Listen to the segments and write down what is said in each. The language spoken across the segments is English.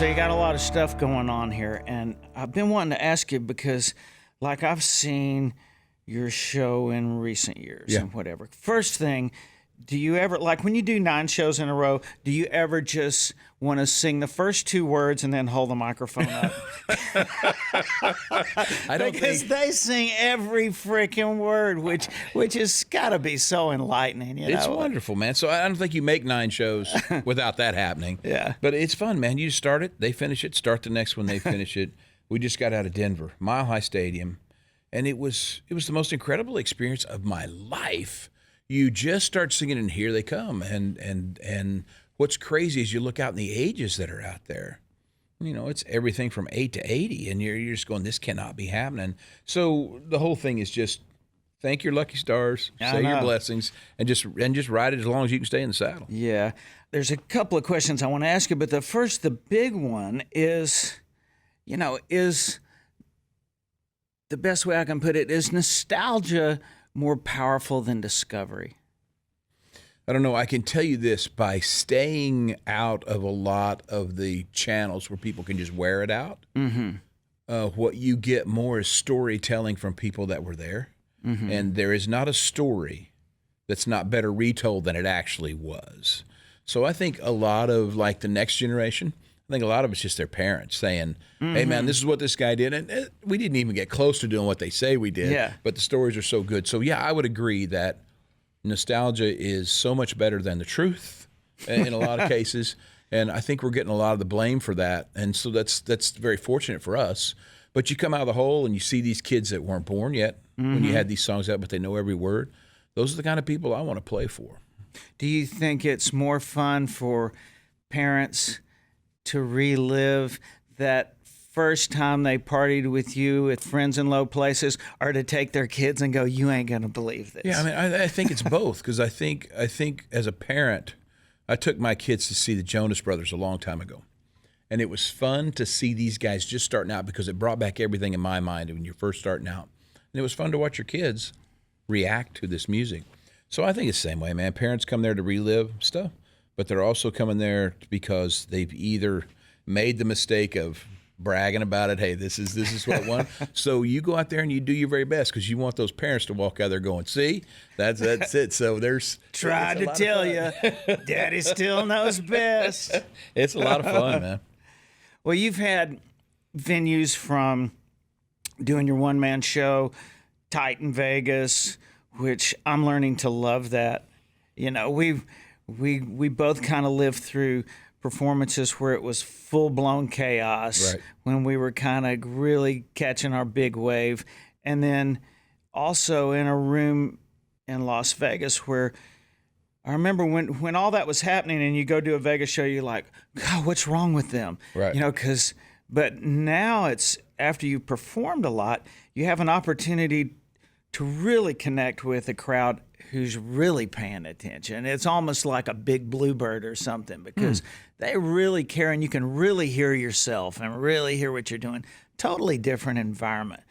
So you got a lot of stuff going on here, and I've been wanting to ask you because, like, I've seen your show in recent years and whatever. First thing, do you ever, like when you do 9 shows in a row, do you ever just want to sing the first 2 words and then hold the microphone up? I don't because they sing every freaking word, which has got to be so enlightening. It's wonderful, man. So I don't think you make 9 shows without that happening. Yeah. But it's fun, man. You start it, they finish it, start the next one, they finish it. We just got out of Denver, Mile High Stadium, and it was the most incredible experience of my life. You just start singing, and here they come. And what's crazy is you look out in the ages that are out there. You know, it's everything from 8 to 80, and you're just going, this cannot be happening. So the whole thing is just thank your lucky stars, say your blessings, and just ride it as long as you can stay in the saddle. Yeah. There's a couple of questions I want to ask you, but the big one is, is the best way I can put it, is nostalgia more powerful than discovery? I don't know. I can tell you this, by staying out of a lot of the channels where people can just wear it out, what you get more is storytelling from people that were there. And there is not a story that's not better retold than it actually was. So I think a lot of, like, the next generation, I think a lot of it's just their parents saying, hey, man, this is what this guy did. And we didn't even get close to doing what they say we did, but the stories are so good. So, yeah, I would agree that nostalgia is so much better than the truth in a lot of cases. And I think we're getting a lot of the blame for that. And so that's very fortunate for us. But you come out of the hole and you see these kids that weren't born yet when you had these songs out, but they know every word. Those are the kind of people I want to play for. Do you think it's more fun for parents to relive that first time they partied with you with friends in low places, or to take their kids and go, you ain't going to believe this? Yeah, I mean, I think it's both, because I think as a parent, I took my kids to see the Jonas Brothers a long time ago. And it was fun to see these guys just starting out, because it brought back everything in my mind when you're first starting out. And it was fun to watch your kids react to this music. So I think it's the same way, man. Parents come there to relive stuff, but they're also coming there because they've either made the mistake of bragging about it. Hey, this is what I want. So you go out there and you do your very best, because you want those parents to walk out there going, see, that's it. So tried to tell you, Daddy still knows best. It's a lot of fun, man. Well, you've had venues from doing your one-man show, Titan Vegas, which I'm learning to love that. We both kind of lived through performances where it was full-blown chaos, when we were kind of really catching our big wave. And then also in a room in Las Vegas where I remember when all that was happening and you go do a Vegas show, you're like, God, what's wrong with them? Right. But now it's, after you've performed a lot, you have an opportunity to really connect with a crowd who's really paying attention. It's almost like a big bluebird or something, because they really care, and you can really hear yourself and really hear what you're doing. Totally different environment.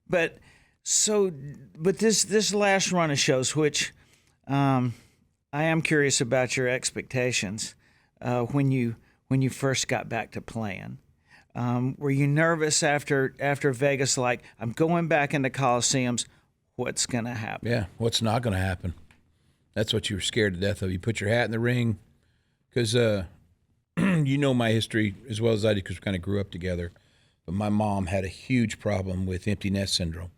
But this last run of shows, which I am curious about your expectations when you first got back to playing. Were you nervous after Vegas, like, I'm going back into Coliseums, what's going to happen? Yeah, what's not going to happen? That's what you were scared to death of. You put your hat in the ring, because you know my history as well as I do, because we kind of grew up together. But my mom had a huge problem with empty nest syndrome.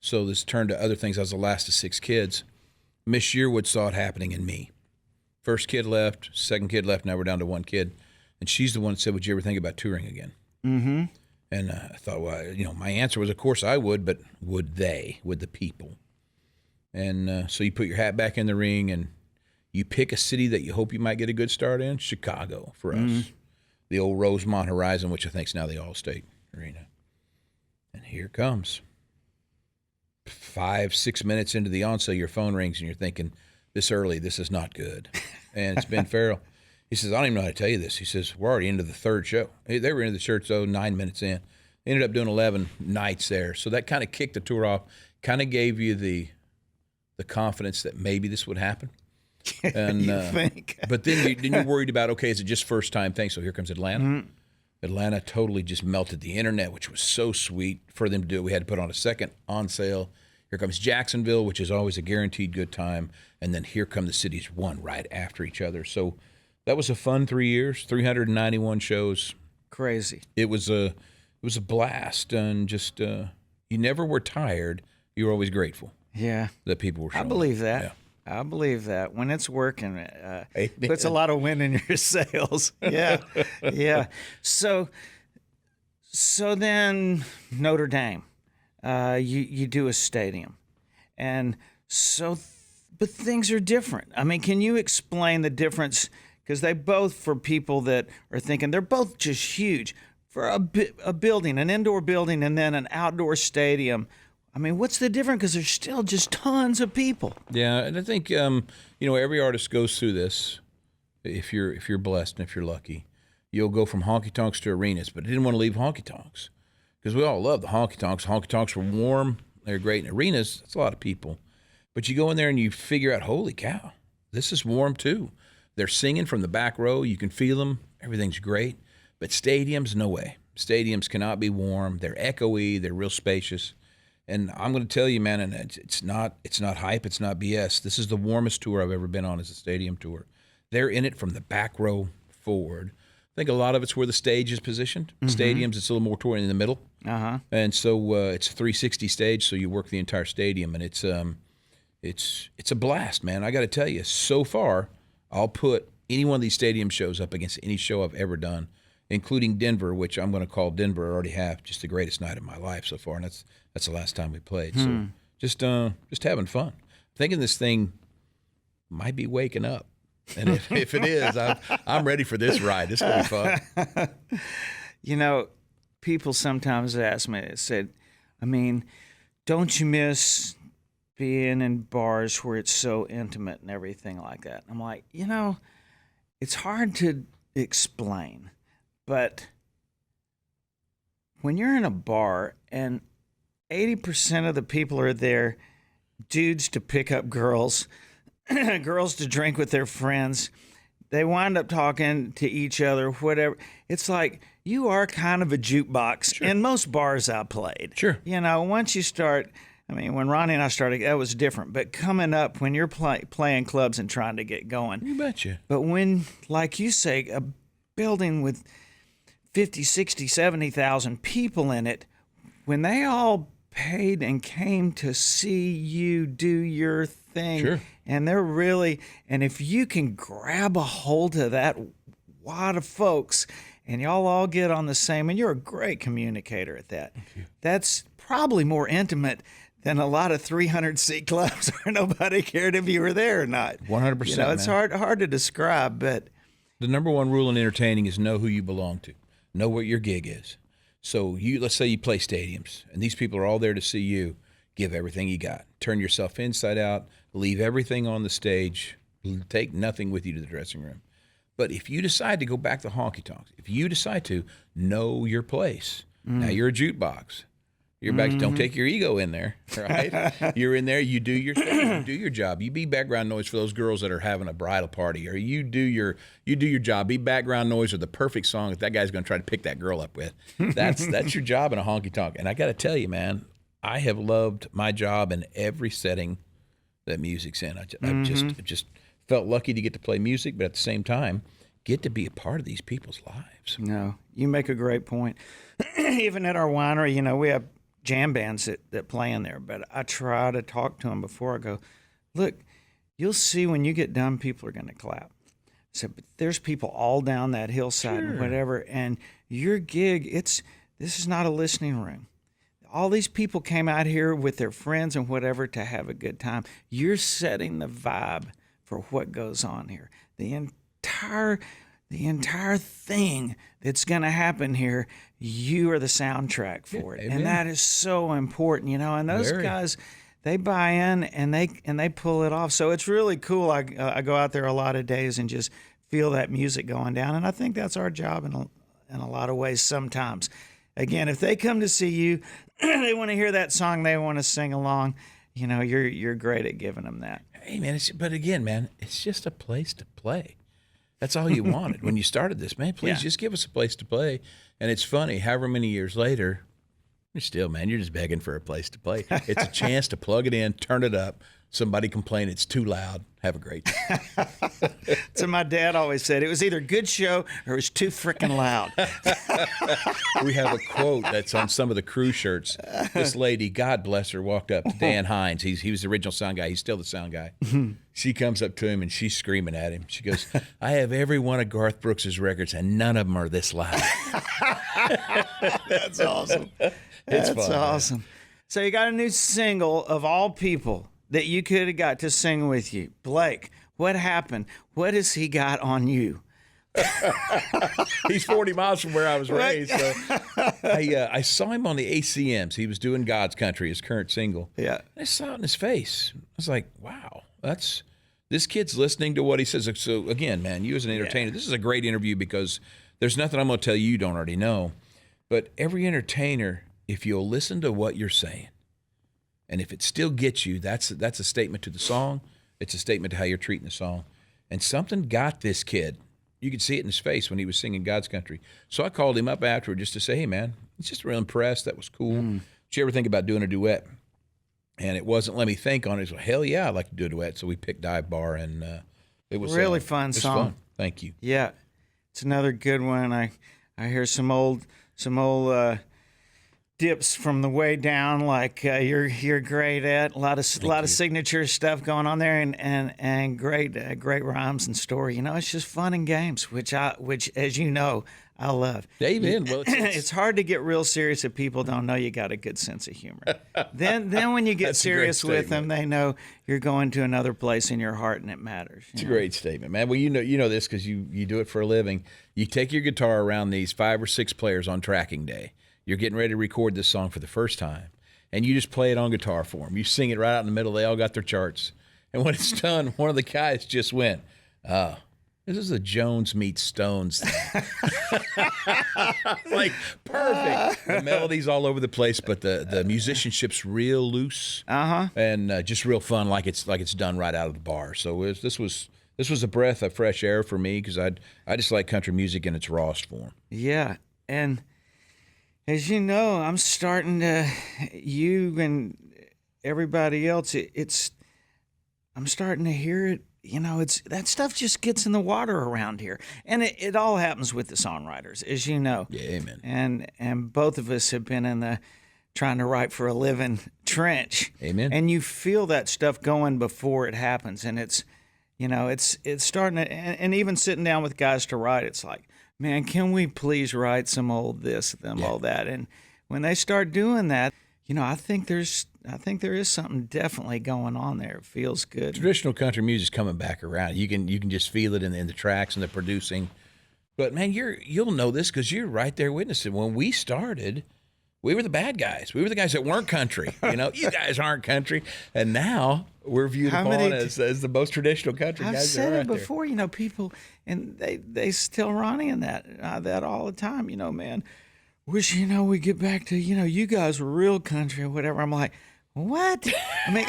So this turned to other things. I was the last of 6 kids. Miss Yearwood saw it happening in me. First kid left, second kid left, now we're down to 1 kid. And she's the one that said, would you ever think about touring again? Mm-hmm. And I thought, well, my answer was, of course I would, but would they? Would the people? And so you put your hat back in the ring, and you pick a city that you hope you might get a good start in. Chicago for us. The old Rosemont Horizon, which I think is now the Allstate Arena. And here it comes. 5-6 minutes into the onsale, your phone rings, and you're thinking, this early, this is not good. And it's Ben Farrell. He says, I don't even know how to tell you this. He says, we're already into the 3rd show. They were into the church, though, 9 minutes in. They ended up doing 11 nights there. So that kind of kicked the tour off, kind of gave you the confidence that maybe this would happen. And you think? But then you're worried about, okay, is it just first-time thing? So here comes Atlanta. Atlanta totally just melted the internet, which was so sweet for them to do. We had to put on a second on sale. Here comes Jacksonville, which is always a guaranteed good time. And then here come the cities one right after each other. So that was a fun 3 years, 391 shows. Crazy. It was a blast, and just you never were tired. You were always grateful. Yeah. That people were showing I believe that. Yeah. I believe that. When it's working, puts a lot of wind in your sails. Yeah. Yeah. So then Notre Dame, you do a stadium. And so, but things are different. I mean, can you explain the difference? Because they both, for people that are thinking, they're both just huge. For a building, an indoor building, and then an outdoor stadium, I mean, what's the difference? Because there's still just tons of people. Yeah, and I think every artist goes through this. If you're blessed and if you're lucky, you'll go from honky tonks to arenas. But I didn't want to leave honky tonks because we all love the honky tonks. Honky tonks were warm; they're great. And arenas, that's a lot of people. But you go in there and you figure out, holy cow, this is warm too. They're singing from the back row. You can feel them. Everything's great. But stadiums, no way. Stadiums cannot be warm. They're echoey. They're real spacious. And I'm going to tell you, man, and it's not hype, it's not BS. This is the warmest tour I've ever been on, is a stadium tour. They're in it from the back row forward. I think a lot of it's where the stage is positioned. Stadiums, it's a little more touring in the middle. And so it's a 360 stage, so you work the entire stadium, and it's a blast, man. I got to tell you, so far, I'll put any one of these stadium shows up against any show I've ever done, including Denver, which I'm going to call Denver, I already have, just the greatest night of my life so far, and that's the last time we played. So just having fun. Thinking this thing might be waking up. And if it is, I'm ready for this ride. This is going to be fun. People sometimes ask me, they said, I mean, don't you miss being in bars where it's so intimate and everything like that? I'm like, it's hard to explain. But when you're in a bar and 80% of the people are there, dudes to pick up girls, girls to drink with their friends, they wind up talking to each other, whatever. It's like you are kind of a jukebox in most bars I played. Sure. Once you start, I mean, when Ronnie and I started, that was different. But coming up, when you're playing clubs and trying to get going. You betcha. But when, like you say, a building with 50, 60, 70,000 people in it, when they all paid and came to see you do your thing, and they're really, and if you can grab a hold of that wad of folks and y'all all get on the same, and you're a great communicator at that, that's probably more intimate than a lot of 300-seat clubs where nobody cared if you were there or not. 100%. It's hard to describe, but the number one rule in entertaining is know who you belong to. Know what your gig is. So let's say you play stadiums, and these people are all there to see you. Give everything you got. Turn yourself inside out. Leave everything on the stage. Take nothing with you to the dressing room. But if you decide to go back to honky tonks, if you decide to know your place, now you're a jukebox. You're back. Don't take your ego in there, right? You're in there. You do your thing. You do your job. You be background noise for those girls that are having a bridal party, or you do your job. Be background noise or the perfect song that guy's going to try to pick that girl up with. That's your job in a honky tonk. And I got to tell you, man, I have loved my job in every setting that music's in. I've just felt lucky to get to play music, but at the same time, get to be a part of these people's lives. No, you make a great point. Even at our winery, we have jam bands that play in there, but I try to talk to them before I go, look, you'll see when you get done, people are going to clap. So, but there's people all down that hillside and whatever, and your gig, this is not a listening room. All these people came out here with their friends and whatever to have a good time. You're setting the vibe for what goes on here. The entire thing that's going to happen here, you are the soundtrack for it. And that is so important, and those guys, they buy in and they pull it off. So it's really cool. I go out there a lot of days and just feel that music going down. And I think that's our job in a lot of ways sometimes. Again, if they come to see you, they want to hear that song, they want to sing along, you're great at giving them that. Hey, man, but again, man, it's just a place to play. That's all you wanted when you started this, man. Please Yeah. just give us a place to play. And it's funny, however many years later, you're still, man, you're just begging for a place to play. It's a chance to plug it in, turn it up. Somebody complain it's too loud. Have a great day. So my dad always said it was either a good show or it was too freaking loud. We have a quote that's on some of the crew shirts. This lady, God bless her, walked up to Dan Hines. He was the original sound guy. He's still the sound guy. She comes up to him and she's screaming at him. She goes, I have every one of Garth Brooks's records and none of them are this loud. That's awesome. It's That's fun, awesome. Man. So you got a new single of all people that you could have got to sing with you. Blake, what happened? What has he got on you? He's 40 miles from where I was raised. So I saw him on the ACMs. He was doing God's Country, his current single. Yeah. I saw it in his face. I was like, wow, this kid's listening to what he says. So again, man, you as an entertainer, This is a great interview because there's nothing I'm going to tell you don't already know. But every entertainer, if you'll listen to what you're saying, and if it still gets you, that's a statement to the song. It's a statement to how you're treating the song. And something got this kid. You could see it in his face when he was singing God's Country. So I called him up afterward just to say, hey, man, he's just real impressed. That was cool. Did you ever think about doing a duet? And it wasn't let me think on it. He said, hell yeah, I'd like to do a duet. So we picked Dive Bar, and it was really fun song. Fun. Thank you. Yeah, it's another good one. I hear some old dips from the way down, like you're great at a lot of signature stuff going on there, and great rhymes and story. You know, it's just fun and games, which as you know, I love. Amen. Well, it's hard to get real serious if people don't know you got a good sense of humor. then when you get serious with them, they know you're going to another place in your heart, and it matters. It's a great statement, man. Well, you know this because you do it for a living. You take your guitar around these 5 or 6 players on tracking day. You're getting ready to record this song for the first time, and you just play it on guitar for them. You sing it right out in the middle. They all got their charts. And when it's done, one of the guys just went, this is a Jones meets Stones thing. Like, perfect. The melody's all over the place, but the musicianship's real loose and just real fun, like it's done right out of the bar. So this was a breath of fresh air for me because I just like country music in its rawest form. Yeah, and as you know, I'm starting to, you and everybody else, I'm starting to hear it. You know, that stuff just gets in the water around here. And it all happens with the songwriters, as you know. Yeah, amen. And both of us have been in the trying to write for a living trench. Amen. And you feel that stuff going before it happens. And it's starting to, and even sitting down with guys to write, it's like, man, can we please write some old this, all that? And when they start doing that, you know, I think there is something definitely going on there. It feels good. Traditional country music's coming back around. You can just feel it in the tracks and the producing. But man, you'll know this because you're right there witnessing. When we started, we were the bad guys. We were the guys that weren't country. You know, you guys aren't country, and now we're viewed upon as the most traditional country guys. I've said it before. You know, people and they still running that all the time. You know, man, wish we get back to you guys were real country or whatever. I'm like, what? I mean,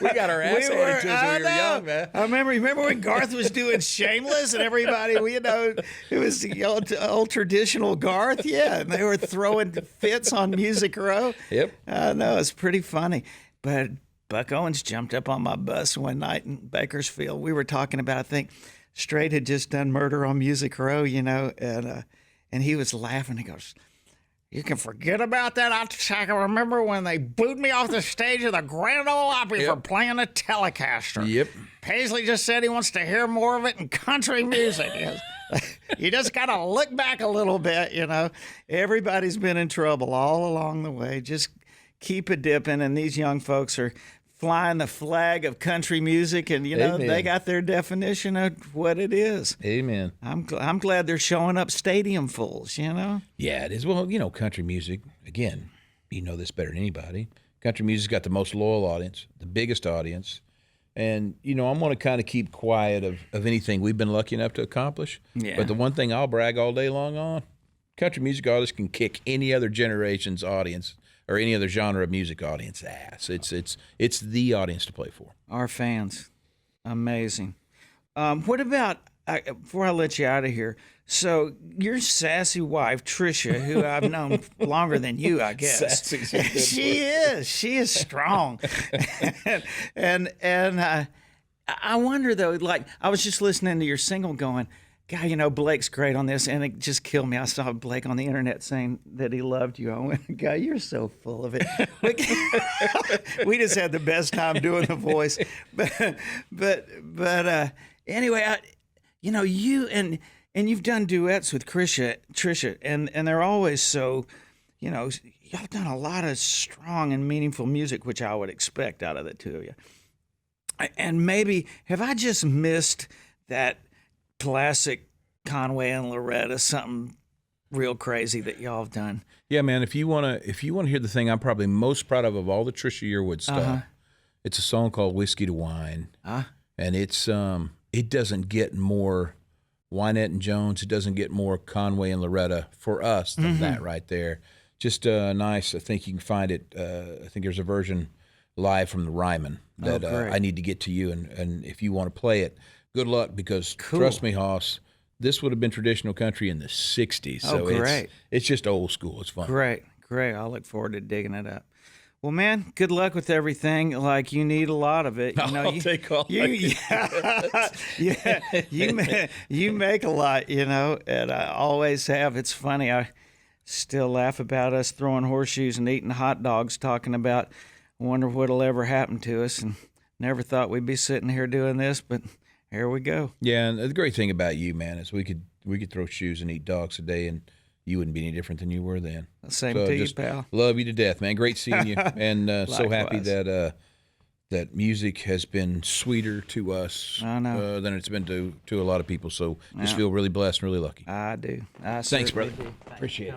we got our ass handed to us when we were young, man. I remember when Garth was doing Shameless and everybody, it was the old traditional Garth, yeah, and they were throwing fits on Music Row. Yep. No, it's pretty funny. But Buck Owens jumped up on my bus one night in Bakersfield. We were talking about, I think, Strait had just done Murder on Music Row, and he was laughing. He goes, "You can forget about that. I can remember when they booed me off the stage of the Grand Ole Opry for playing a Telecaster. Yep. Paisley just said he wants to hear more of it in country music." You just got to look back a little bit, Everybody's been in trouble all along the way. Just keep it dipping, and these young folks are flying the flag of country music, and Amen. they got their definition of what it is. Amen. I'm glad they're showing up stadium fulls. Yeah, it is. Well, country music, again, you know this better than anybody. Country music's got the most loyal audience, the biggest audience, and I'm going to kind of keep quiet of anything we've been lucky enough to accomplish. Yeah. But the one thing I'll brag all day long on, country music artists can kick any other generation's audience or any other genre of music audience ass. It's the audience to play for. Our fans. Amazing. What about, before I let you out of here, so your sassy wife Trisha, who I've known longer than you, I guess, Sassy's a good she is strong, and I wonder though, like I was just listening to your single, going, God, you know, Blake's great on this, and it just killed me. I saw Blake on the internet saying that he loved you. I went, God, you're so full of it. We just had the best time doing the voice, but anyway, you know, you and you've done duets with Trisha, and they're always so, you know, y'all done a lot of strong and meaningful music, which I would expect out of the two of you. And maybe have I just missed that classic Conway and Loretta, something real crazy that y'all have done? Yeah, man. If you wanna hear the thing I'm probably most proud of all the Trisha Yearwood stuff, it's a song called "Whiskey to Wine," and it's it doesn't get more Wynette and Jones. It doesn't get more Conway and Loretta for us than that right there. Just nice. I think you can find it. I think there's a version live from the Ryman that I need to get to you, and if you want to play it, good luck, because trust me, Hoss, this would have been traditional country in the 60s. So it's just old school. It's fun. Great. I look forward to digging it up. Well, man, good luck with everything. Like, you need a lot of it. You know, I'll take all you make a lot, you know, and I always have. It's funny. I still laugh about us throwing horseshoes and eating hot dogs, talking about, wonder what'll ever happen to us, and never thought we'd be sitting here doing this, but here we go. Yeah, and the great thing about you, man, is we could throw shoes and eat dogs today, and you wouldn't be any different than you were then. Same to you, pal. Love you to death, man. Great seeing you, and so happy that that music has been sweeter to us than it's been to a lot of people. So just feel really blessed and really lucky. I do. Thanks, brother. Do. Appreciate it.